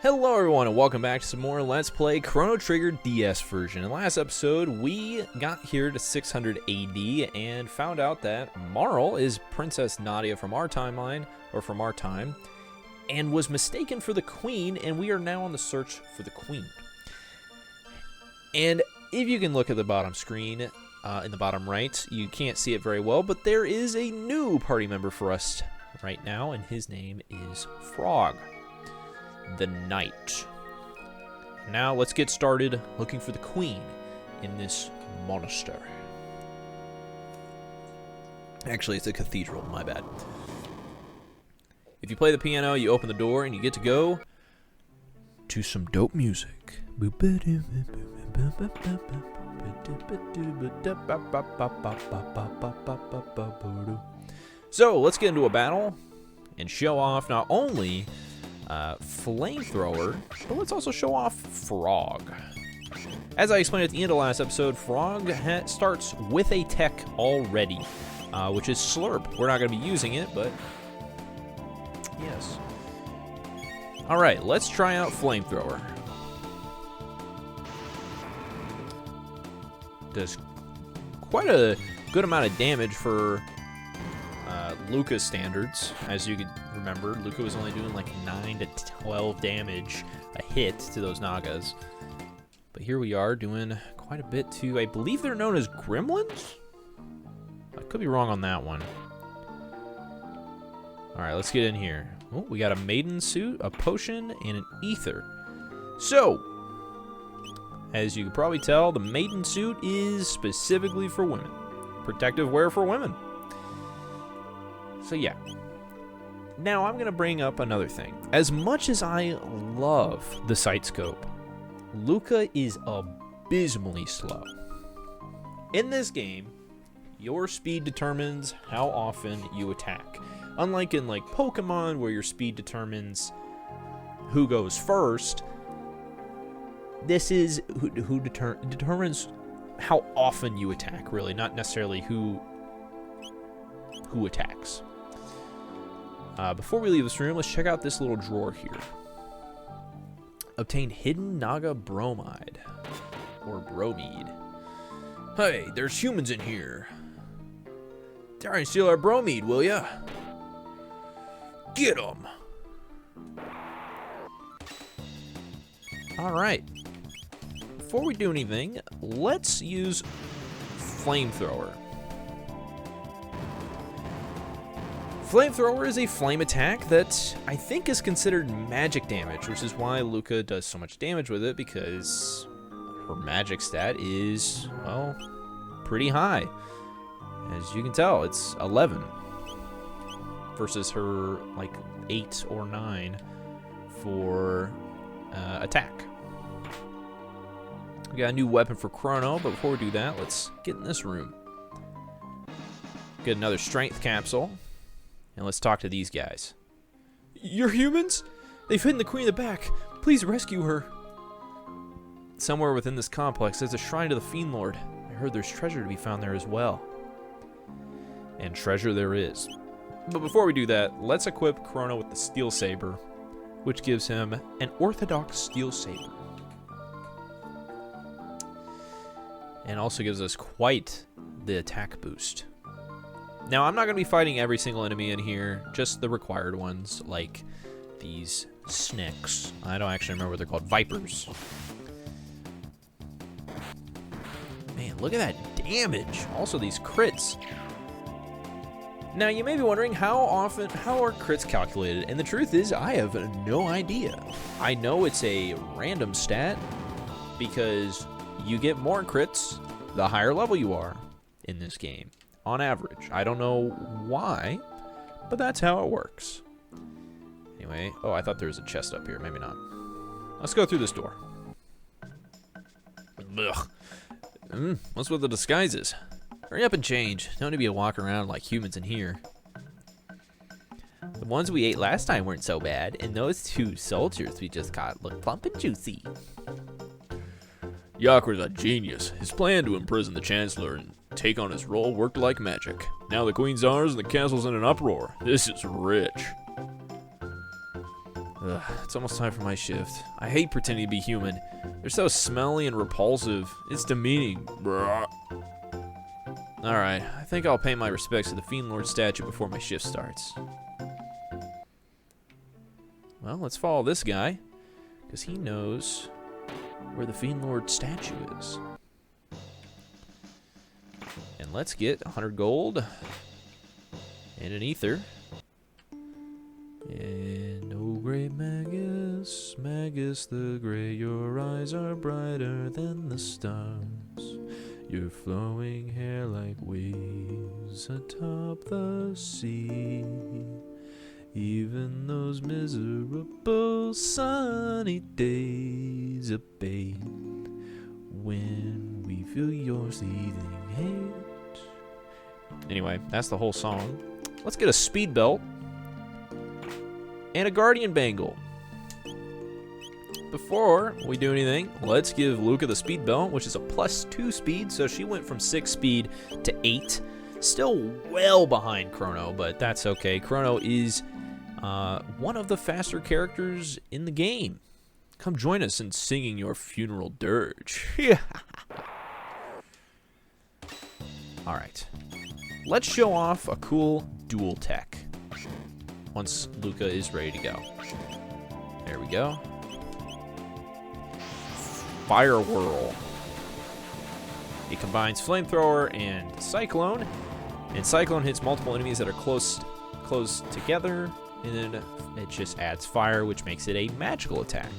Hello everyone and welcome back to some more Let's Play Chrono Trigger DS version. In the last episode, we got here to 600 AD and found out that Marl is Princess Nadia from our timeline, or from our time, and was mistaken for the Queen, and we are now on the search for the Queen. And if you can look at the bottom screen, in the bottom right, you can't see it very well, but there is a new party member for us right now, and his name is Frog the Knight. Now let's get started looking for the Queen in this monastery. Actually, it's a cathedral, my bad. If you play the piano, you open the door and you get to go to some dope music. So let's get into a battle and show off not only Flamethrower, but let's also show off Frog. As I explained at the end of last episode, Frog starts with a tech already, which is Slurp. We're not going to be using it, but yes. Alright, let's try out Flamethrower. Does quite a good amount of damage for Luca's standards. As you could remember, Luca was only doing like 9 to 12 damage a hit to those Nagas. But here we are doing quite a bit to, I believe they're known as gremlins? I could be wrong on that one. Alright, let's get in here. Oh, we got a maiden suit, a potion, and an ether. So, as you can probably tell, the maiden suit is specifically for women. Protective wear for women. So yeah. Now I'm going to bring up another thing. As much as I love the sight scope, Luca is abysmally slow. In this game, your speed determines how often you attack. Unlike in like Pokemon, where your speed determines who goes first, this is who determines how often you attack, really, not necessarily who attacks. Before we leave this room, let's check out this little drawer here. Obtain hidden Naga bromide, or bromide. Hey, there's humans in here. Try and steal our bromide, will ya? Get 'em! Alright. Before we do anything, let's use Flamethrower. Flamethrower is a flame attack that I think is considered magic damage, which is why Luca does so much damage with it, because her magic stat is, well, pretty high. As you can tell, it's 11 versus her, like, 8 or 9 for attack. We got a new weapon for Chrono, but before we do that, let's get in this room. Get another strength capsule. And let's talk to these guys. You're humans? They've hidden the Queen in the back. Please rescue her. Somewhere within this complex, there's a shrine to the Fiend Lord. I heard there's treasure to be found there as well. And treasure there is. But before we do that, let's equip Chrono with the Steel Saber, which gives him an orthodox Steel Saber. And also gives us quite the attack boost. Now, I'm not going to be fighting every single enemy in here, just the required ones, like these snakes. I don't actually remember what they're called. Vipers. Man, look at that damage. Also, these crits. Now, you may be wondering how are crits calculated? And the truth is, I have no idea. I know it's a random stat, because you get more crits the higher level you are in this game. On average. I don't know why, but that's how it works. Anyway, oh, I thought there was a chest up here. Maybe not. Let's go through this door. Ugh. What's with the disguises? Hurry up and change. No need to be walking around like humans in here. The ones we ate last time weren't so bad, and those 2 soldiers we just caught look plump and juicy. Yakra's a genius. His plan to imprison the Chancellor and take on his role worked like magic. Now the Queen's ours and the castle's in an uproar. This is rich. Ugh, it's almost time for my shift. I hate pretending to be human. They're so smelly and repulsive. It's demeaning. Alright, I think I'll pay my respects to the Fiend Lord statue before my shift starts. Well, let's follow this guy, because he knows where the Fiend Lord statue is. And let's get 100 gold and an ether. And oh great Magus, Magus the Great, your eyes are brighter than the stars. Your flowing hair like waves atop the sea. Even those miserable sunny days abate when we feel your seething hate. Anyway, that's the whole song. Let's get a speed belt and a guardian bangle. Before we do anything, let's give Luca the speed belt, which is a +2 speed, so she went from 6 speed to 8. Still well behind Chrono, but that's okay. Chrono is one of the faster characters in the game. Come join us in singing your funeral dirge. Alright. Let's show off a cool dual tech once Luca is ready to go. There we go. Fire Whirl. It combines Flamethrower and Cyclone. And Cyclone hits multiple enemies that are close together. And then it just adds fire, which makes it a magical attack.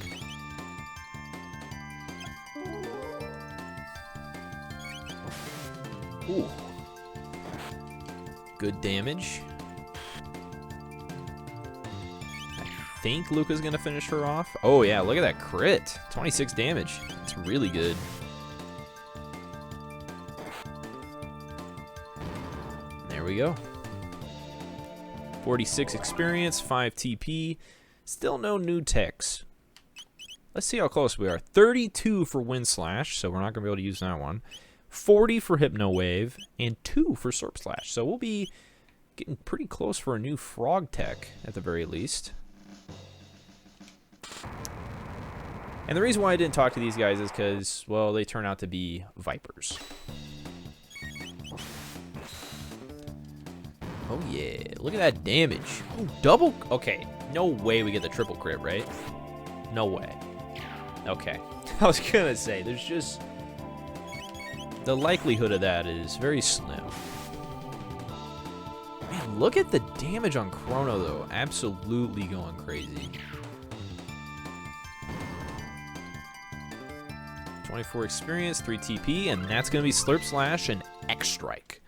Ooh. Good damage. I think Luca's gonna finish her off. Oh yeah, look at that crit. 26 damage. It's really good. There we go. 46 experience, 5 TP. Still no new techs. Let's see how close we are. 32 for Wind Slash, so we're not gonna be able to use that one. 40 for Hypno Wave, and 2 for Slurp Slash. So we'll be getting pretty close for a new frog tech at the very least. And the reason why I didn't talk to these guys is because, well, they turn out to be Vipers. Oh yeah, look at that damage. Oh, double, okay. No way we get the triple crit, right? No way. Okay, I was gonna say, there's just, the likelihood of that is very slim. Man, look at the damage on Chrono though, absolutely going crazy. 24 experience, 3 TP, and that's gonna be Slurp Slash and X Strike.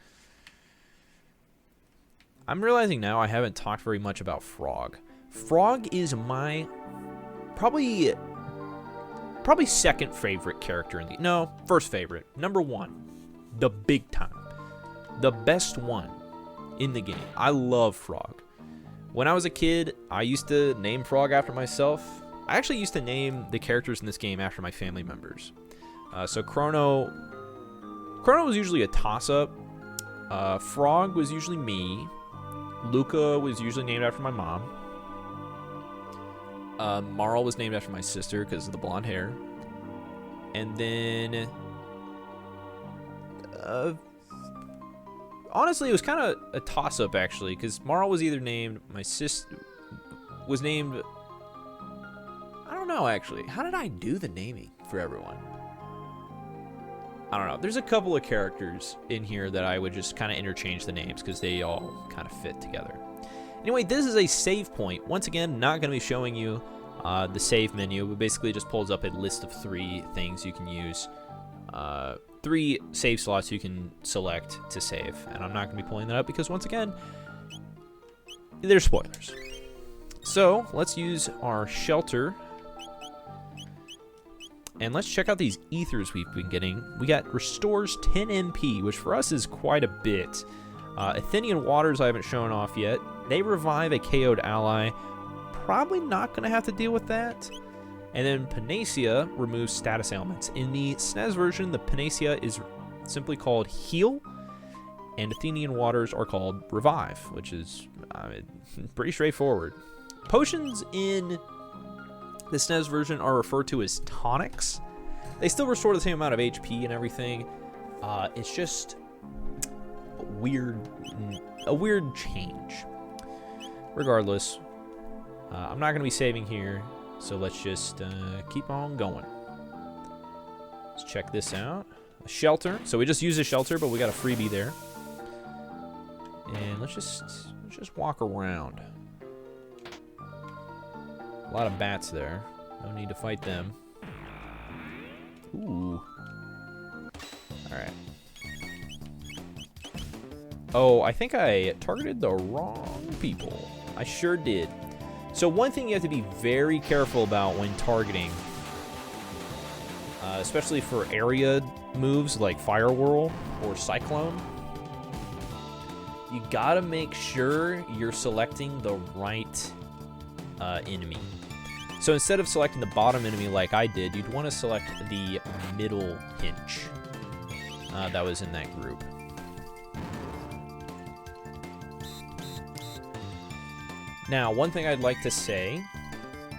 I'm realizing now I haven't talked very much about Frog. Frog is my probably second favorite character in the... No, first favorite. Number 1. The big time. The best one in the game. I love Frog. When I was a kid, I used to name Frog after myself. I actually used to name the characters in this game after my family members. So Chrono was usually a toss-up. Frog was usually me. Luca was usually named after my mom. Marl was named after my sister because of the blonde hair. And then... honestly, it was kind of a toss-up, actually, because Marl was either named... My sister was named... I don't know, actually. How did I do the naming for everyone? I don't know. There's a couple of characters in here that I would just kind of interchange the names because they all kind of fit together. Anyway, this is a save point. Once again, not going to be showing you the save menu. It basically just pulls up a list of 3 things you can use. 3 save slots you can select to save. And I'm not going to be pulling that up because, once again, there's spoilers. So, let's use our shelter. And let's check out these ethers we've been getting. We got restores 10 MP, which for us is quite a bit. Athenian Waters I haven't shown off yet. They revive a KO'd ally. Probably not going to have to deal with that. And then Panacea removes status ailments. In the SNES version, the Panacea is simply called Heal. And Athenian Waters are called Revive, which is pretty straightforward. Potions in The SNES version are referred to as tonics. They still restore the same amount of HP and everything. It's just a weird change. Regardless, I'm not going to be saving here, so let's just keep on going. Let's check this out. A shelter. So we just used a shelter, but we got a freebie there. And let's just walk around. A lot of bats there. No need to fight them. Ooh. Alright. Oh, I think I targeted the wrong people. I sure did. So one thing you have to be very careful about when targeting, especially for area moves like Fire Whirl or Cyclone, you gotta make sure you're selecting the right enemy. So instead of selecting the bottom enemy like I did, you'd want to select the middle hinge that was in that group. Now, one thing I'd like to say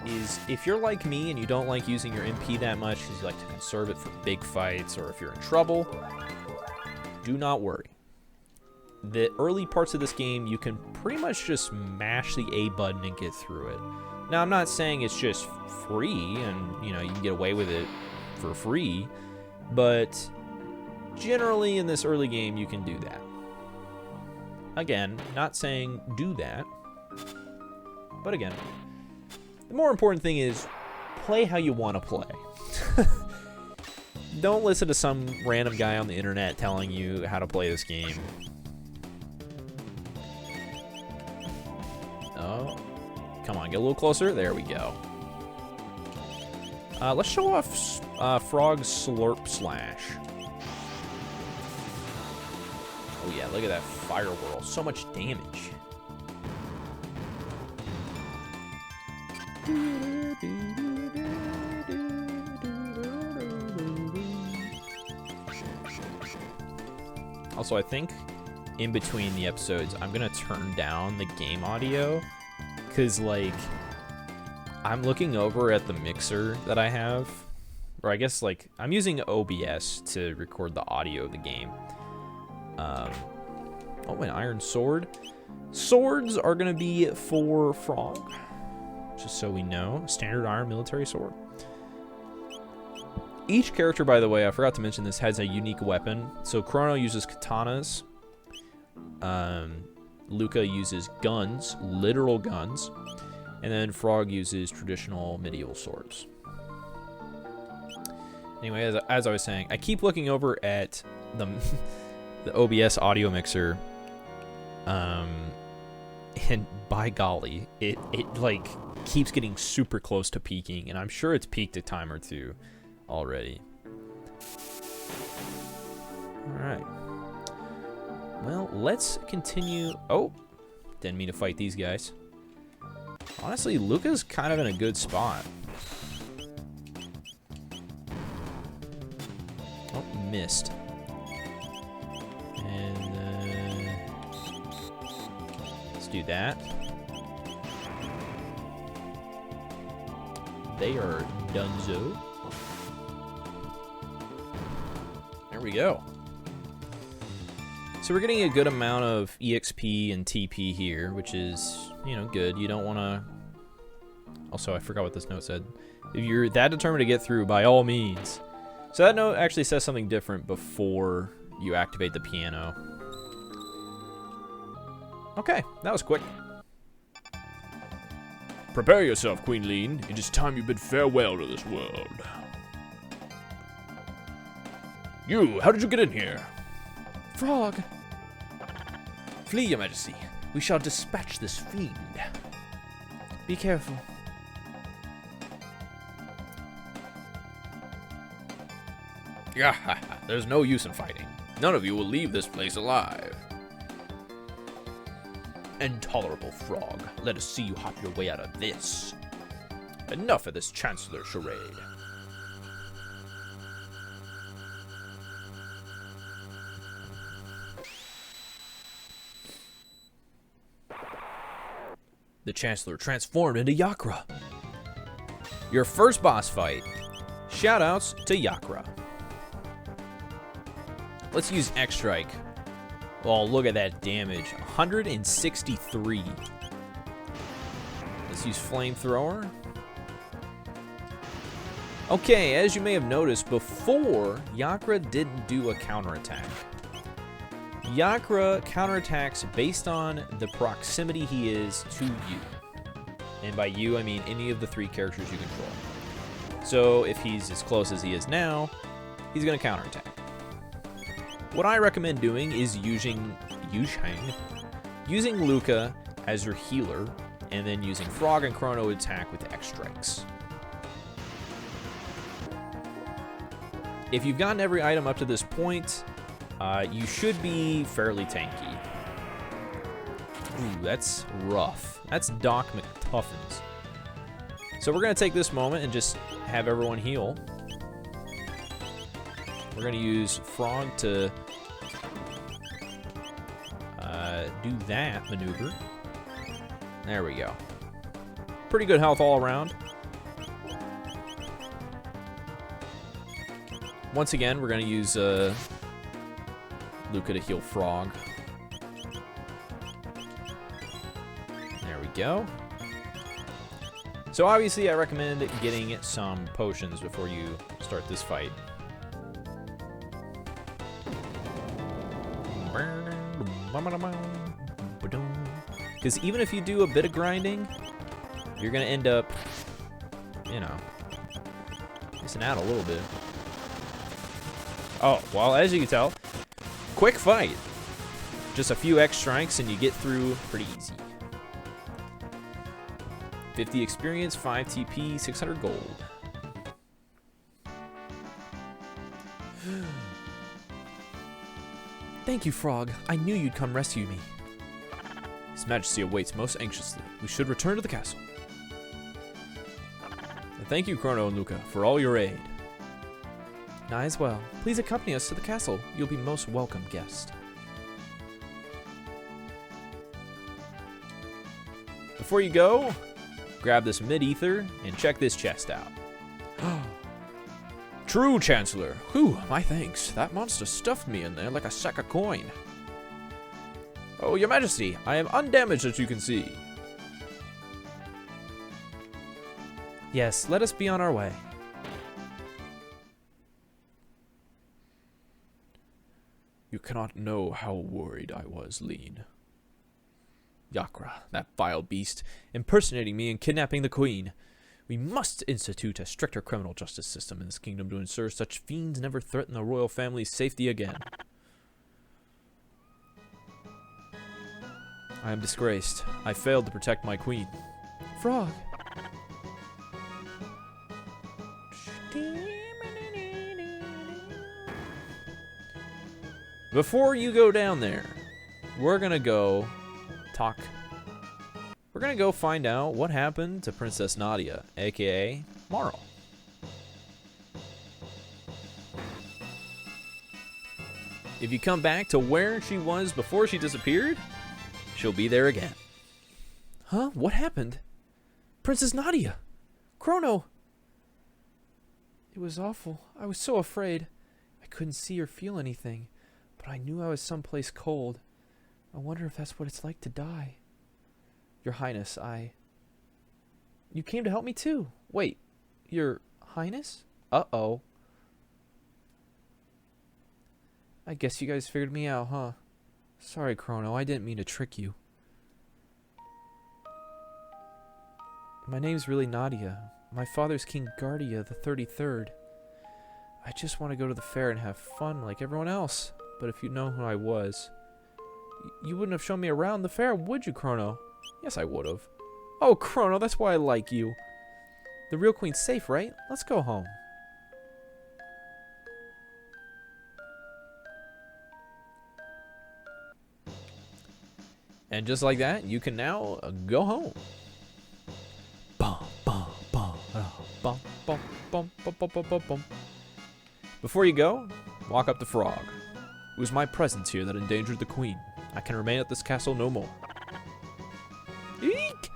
is if you're like me and you don't like using your MP that much because you like to conserve it for big fights or if you're in trouble, do not worry. The early parts of this game, you can pretty much just mash the A button and get through it. Now, I'm not saying it's just free and, you know, you can get away with it for free, but generally in this early game, you can do that. Again, not saying do that, but again, the more important thing is play how you want to play. Don't listen to some random guy on the internet telling you how to play this game. Oh, come on, get a little closer. There we go. Let's show off Frog Slurp Slash. Oh yeah, look at that Fire Whirl. So much damage. Also, I think in between the episodes, I'm gonna turn down the game audio, cause like I'm looking over at the mixer that I have, or I guess like I'm using OBS to record the audio of the game. Oh, an iron sword. Swords are gonna be for Frog, just so we know. Standard iron military sword. Each character, by the way, I forgot to mention this, has a unique weapon. So Chrono uses katanas. Luca uses guns, literal guns. And then Frog uses traditional medieval swords. Anyway, as I was saying, I keep looking over at the OBS audio mixer. And by golly, it like keeps getting super close to peaking, and I'm sure it's peaked a time or two already. Alright. Well, let's continue. Oh, didn't mean to fight these guys. Honestly, Luca's kind of in a good spot. Oh, missed. And let's do that. They are donezo. There we go. So we're getting a good amount of EXP and TP here, which is, you know, good. You don't want to... Also, I forgot what this note said. If you're that determined to get through, by all means. So that note actually says something different before you activate the piano. Okay, that was quick. Prepare yourself, Queen Leene. It is time you bid farewell to this world. You, how did you get in here? Frog! Flee, your majesty. We shall dispatch this fiend. Be careful. Yeah, there's no use in fighting. None of you will leave this place alive. Intolerable Frog. Let us see you hop your way out of this. Enough of this Chancellor charade. The Chancellor transformed into Yakra. Your first boss fight. Shoutouts to Yakra. Let's use X-Strike. Oh, look at that damage. 163. Let's use Flamethrower. Okay, as you may have noticed, before, Yakra didn't do a counterattack. Yakra counterattacks based on the proximity he is to you. And by you, I mean any of the 3 characters you control. So if he's as close as he is now, he's going to counterattack. What I recommend doing is using Luca as your healer, and then using Frog and Chrono attack with X-Strikes. If you've gotten every item up to this point, you should be fairly tanky. Ooh, that's rough. That's Doc McTuffins. So we're going to take this moment and just have everyone heal. We're going to use Frog to do that maneuver. There we go. Pretty good health all around. Once again, we're going to use Luca to heal Frog. There we go. So obviously I recommend getting some potions before you start this fight. Because even if you do a bit of grinding, you're going to end up, you know, missing out a little bit. Oh, well, as you can tell, quick fight. Just a few X strikes and you get through pretty easy. 50 experience, 5 TP, 600 gold. Thank you, Frog. I knew you'd come rescue me. His Majesty awaits most anxiously. We should return to the castle. And thank you, Chrono and Luca, for all your aid. I as well. Please accompany us to the castle. You'll be most welcome guest. Before you go, grab this mid-ether and check this chest out. True, Chancellor. Whew, my thanks. That monster stuffed me in there like a sack of coin. Oh, Your Majesty, I am undamaged as you can see. Yes, let us be on our way. You cannot know how worried I was, Leene. Yakra, that vile beast, impersonating me and kidnapping the Queen. We must institute a stricter criminal justice system in this kingdom to ensure such fiends never threaten the royal family's safety again. I am disgraced. I failed to protect my queen. Frog. Before you go down there, we're gonna go talk. We're gonna go find out what happened to Princess Nadia, aka Marl. If you come back to where she was before she disappeared, she'll be there again. Huh? What happened? Princess Nadia! Chrono! It was awful. I was so afraid. I couldn't see or feel anything, but I knew I was someplace cold. I wonder if that's what it's like to die. Your Highness, You came to help me too. Wait, Your Highness? Uh-oh. I guess you guys figured me out, huh? Sorry, Chrono, I didn't mean to trick you. My name's really Nadia. My father's King Guardia the 33rd. I just want to go to the fair and have fun like everyone else. But if you'd known who I was, you wouldn't have shown me around the fair, would you, Chrono? Yes, I would have. Oh, Chrono, that's why I like you. The real queen's safe, right? Let's go home. And just like that, you can now go home. Before you go, walk up to Frog. It was my presence here that endangered the Queen. I can remain at this castle no more. Eek!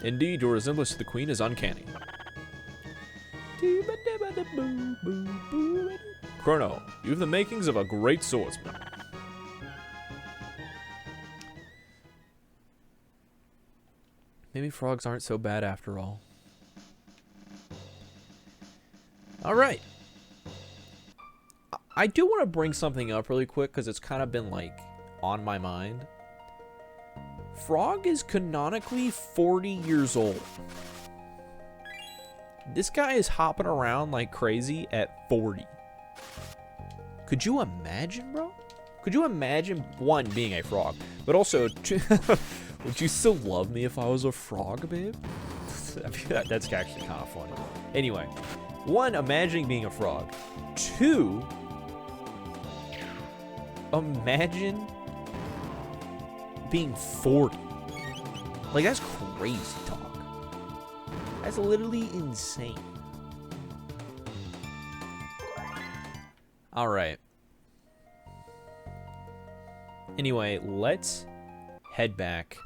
Indeed, your resemblance to the Queen is uncanny. Chrono, you have the makings of a great swordsman. Maybe frogs aren't so bad after all. All right. I do want to bring something up really quick because it's kind of been like on my mind. Frog is canonically 40 years old. This guy is hopping around like crazy at 40. Could you imagine, bro? Could you imagine, one, being a frog, but also, would you still love me if I was a frog, babe? I mean, that's actually kind of funny. Anyway, one, imagining being a frog. Two, imagine being 40. Like, that's crazy talk. That's literally insane. All right. Anyway, let's head back.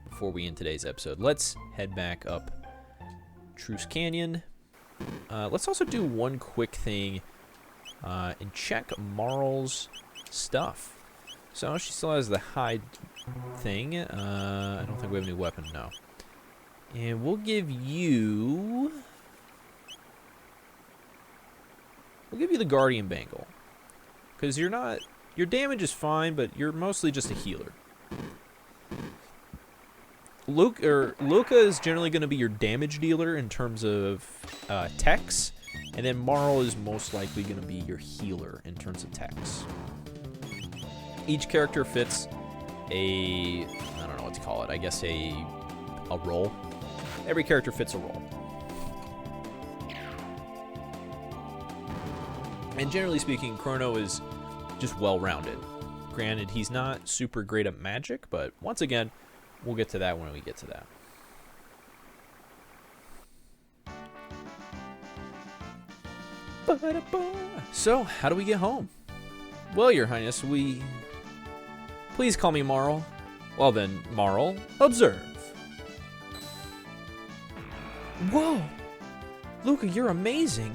Before we end today's episode, let's head back up Truce Canyon. Let's also do one quick thing and check Marl's stuff. So she still has the hide thing. I don't think we have a new weapon, no. And we'll give you the Guardian Bangle. Because you're not... Your damage is fine, but you're mostly just a healer. Luca is generally going to be your damage dealer in terms of techs. And then Marl is most likely going to be your healer in terms of techs. Each character fits a... I don't know what to call it. I guess a role. Every character fits a role. And generally speaking, Chrono is just well-rounded. Granted, he's not super great at magic, but once again, we'll get to that when we get to that. So, how do we get home? Well, Your Highness, Please call me Marl. Well then, Marl, observe. Whoa! Luca, you're amazing.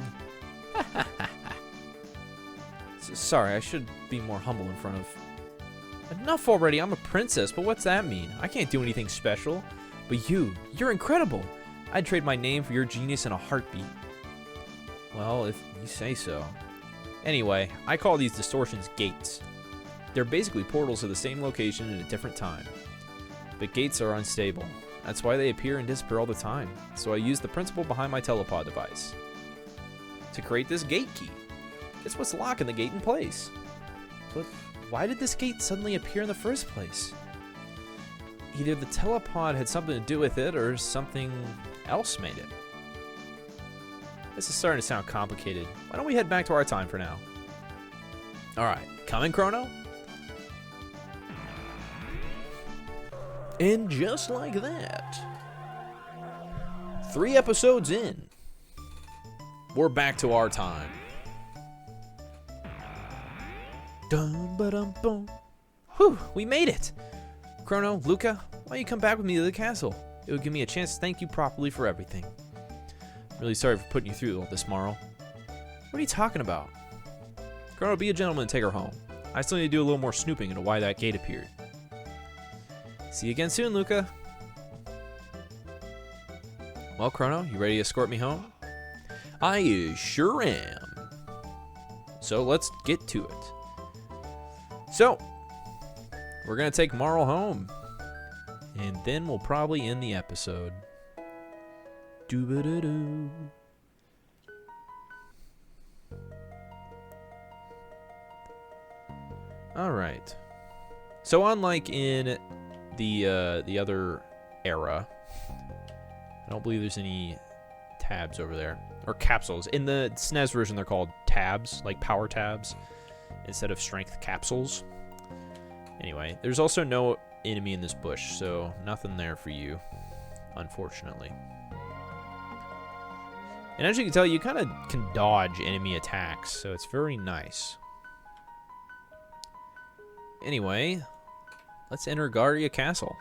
Sorry, I should be more humble in front of... Enough already, I'm a princess, but what's that mean? I can't do anything special. But you're incredible. I'd trade my name for your genius in a heartbeat. Well, if you say so. Anyway, I call these distortions gates. They're basically portals to the same location at a different time. But gates are unstable. That's why they appear and disappear all the time. So I use the principle behind my telepod device to create this gate key. It's what's locking the gate in place. But why did this gate suddenly appear in the first place? Either the telepod had something to do with it, or something else made it. This is starting to sound complicated. Why don't we head back to our time for now? Alright, coming, Chrono? And just like that, 3 episodes in, we're back to our time. Dun ba dum boom. Whew, we made it. Chrono, Luca, why don't you come back with me to the castle? It would give me a chance to thank you properly for everything. I'm really sorry for putting you through all this, Marl. What are you talking about? Chrono, be a gentleman and take her home. I still need to do a little more snooping into why that gate appeared. See you again soon, Luca. Well, Chrono, you ready to escort me home? I sure am. So let's get to it. So, we're going to take Marl home. And then we'll probably end the episode. Doo-ba-da-doo. Alright. So unlike in the other era, I don't believe there's any tabs over there. Or capsules. In the SNES version, they're called tabs, like power tabs, instead of strength capsules. Anyway, there's also no enemy in this bush, so nothing there for you, unfortunately. And as you can tell, you kind of can dodge enemy attacks, so it's very nice. Anyway, let's enter Garia Castle.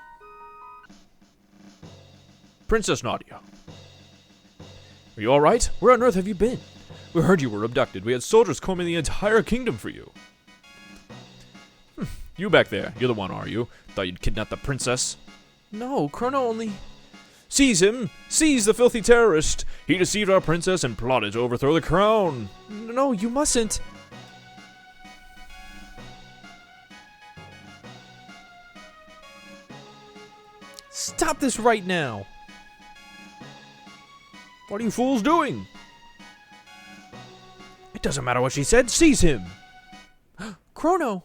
Princess Nadia. Are you alright? Where on earth have you been? We heard you were abducted. We had soldiers combing the entire kingdom for you. You back there. You're the one, are you? Thought you'd kidnap the princess? No, Chrono only... Seize him! Seize the filthy terrorist! He deceived our princess and plotted to overthrow the crown! No, you mustn't. Stop this right now. What are you fools doing? It doesn't matter what she said. Seize him! Chrono!